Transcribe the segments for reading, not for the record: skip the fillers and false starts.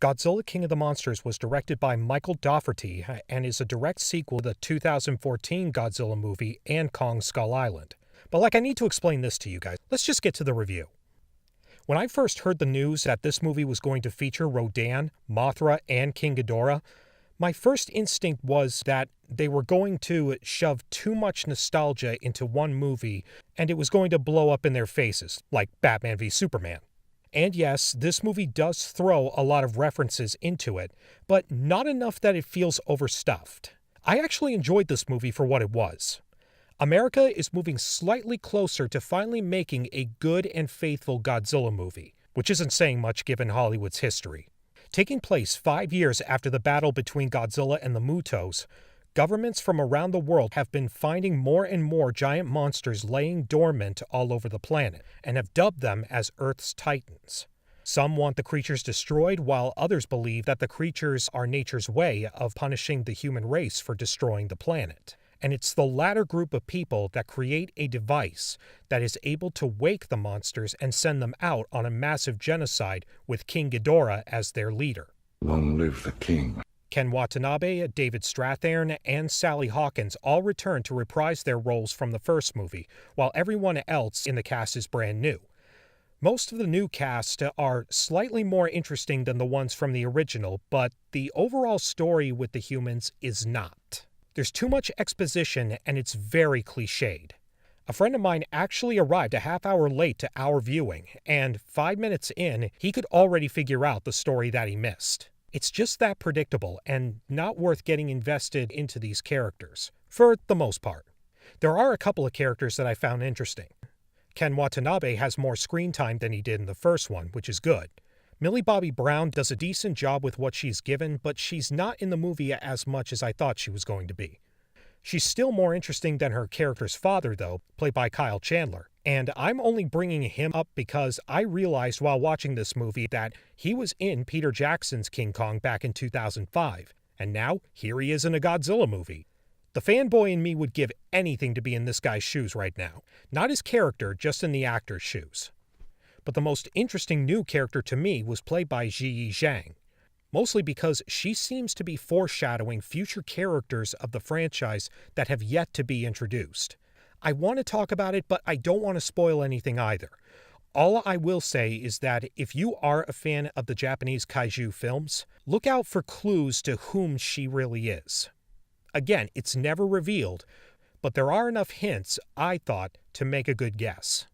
Godzilla King of the Monsters was directed by Michael Dougherty and is a direct sequel to the 2014 Godzilla movie and Kong Skull Island. But I need to explain this to you guys. Let's just get to the review. When I first heard the news that this movie was going to feature Rodan, Mothra, and King Ghidorah, my first instinct was that they were going to shove too much nostalgia into one movie and it was going to blow up in their faces, like Batman v Superman. And yes, this movie does throw a lot of references into it, but not enough that it feels overstuffed. I actually enjoyed this movie for what it was. America is moving slightly closer to finally making a good and faithful Godzilla movie, which isn't saying much given Hollywood's history. Taking place 5 years after the battle between Godzilla and the Mutos, governments from around the world have been finding more and more giant monsters laying dormant all over the planet, and have dubbed them as Earth's Titans. Some want the creatures destroyed, while others believe that the creatures are nature's way of punishing the human race for destroying the planet. And it's the latter group of people that create a device that is able to wake the monsters and send them out on a massive genocide with King Ghidorah as their leader. Long live the king. Ken Watanabe, David Strathairn, and Sally Hawkins all returned to reprise their roles from the first movie, while everyone else in the cast is brand new. Most of the new cast are slightly more interesting than the ones from the original, but the overall story with the humans is not. There's too much exposition and it's very cliched. A friend of mine actually arrived a half hour late to our viewing, and 5 minutes in, he could already figure out the story that he missed. It's just that predictable and not worth getting invested into these characters, for the most part. There are a couple of characters that I found interesting. Ken Watanabe has more screen time than he did in the first one, which is good. Millie Bobby Brown does a decent job with what she's given, but she's not in the movie as much as I thought she was going to be. She's still more interesting than her character's father, though, played by Kyle Chandler. And I'm only bringing him up because I realized while watching this movie that he was in Peter Jackson's King Kong back in 2005, and now here he is in a Godzilla movie. The fanboy in me would give anything to be in this guy's shoes right now. Not his character, just in the actor's shoes. But the most interesting new character to me was played by Ziyi Zhang, mostly because she seems to be foreshadowing future characters of the franchise that have yet to be introduced. I want to talk about it, but I don't want to spoil anything either. All I will say is that if you are a fan of the Japanese kaiju films, look out for clues to whom she really is. Again, it's never revealed, but there are enough hints, I thought, to make a good guess.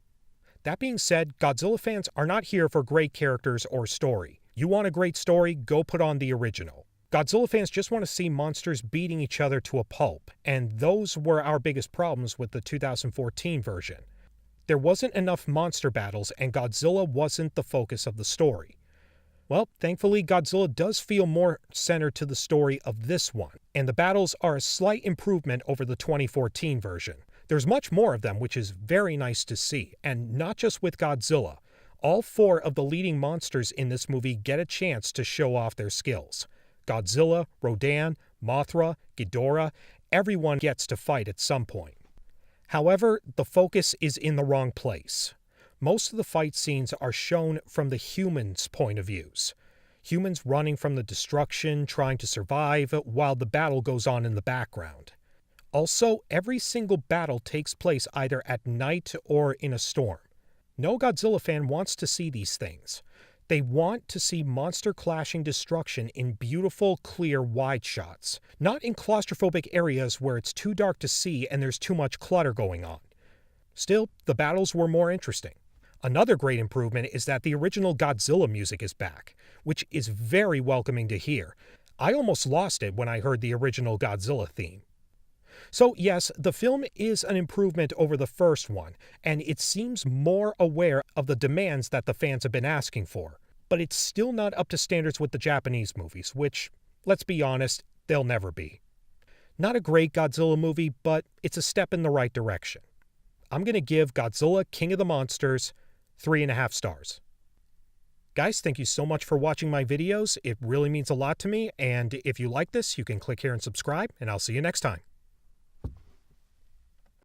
That being said, Godzilla fans are not here for great characters or story. You want a great story, go put on the original. Godzilla fans just want to see monsters beating each other to a pulp, and those were our biggest problems with the 2014 version. There wasn't enough monster battles, and Godzilla wasn't the focus of the story. Well, thankfully, Godzilla does feel more centered to the story of this one, and the battles are a slight improvement over the 2014 version. There's much more of them, which is very nice to see, and not just with Godzilla. All 4 of the leading monsters in this movie get a chance to show off their skills. Godzilla, Rodan, Mothra, Ghidorah, everyone gets to fight at some point. However, the focus is in the wrong place. Most of the fight scenes are shown from the humans' point of views. Humans running from the destruction, trying to survive, while the battle goes on in the background. Also, every single battle takes place either at night or in a storm. No Godzilla fan wants to see these things. They want to see monster clashing destruction in beautiful, clear, wide shots, not in claustrophobic areas where it's too dark to see and there's too much clutter going on. Still, the battles were more interesting. Another great improvement is that the original Godzilla music is back, which is very welcoming to hear. I almost lost it when I heard the original Godzilla theme. So yes, the film is an improvement over the first one, and it seems more aware of the demands that the fans have been asking for. But it's still not up to standards with the Japanese movies, which, let's be honest, they'll never be. Not a great Godzilla movie, but it's a step in the right direction. I'm going to give Godzilla King of the Monsters 3.5 stars. Guys, thank you so much for watching my videos. It really means a lot to me, and if you like this, you can click here and subscribe, and I'll see you next time.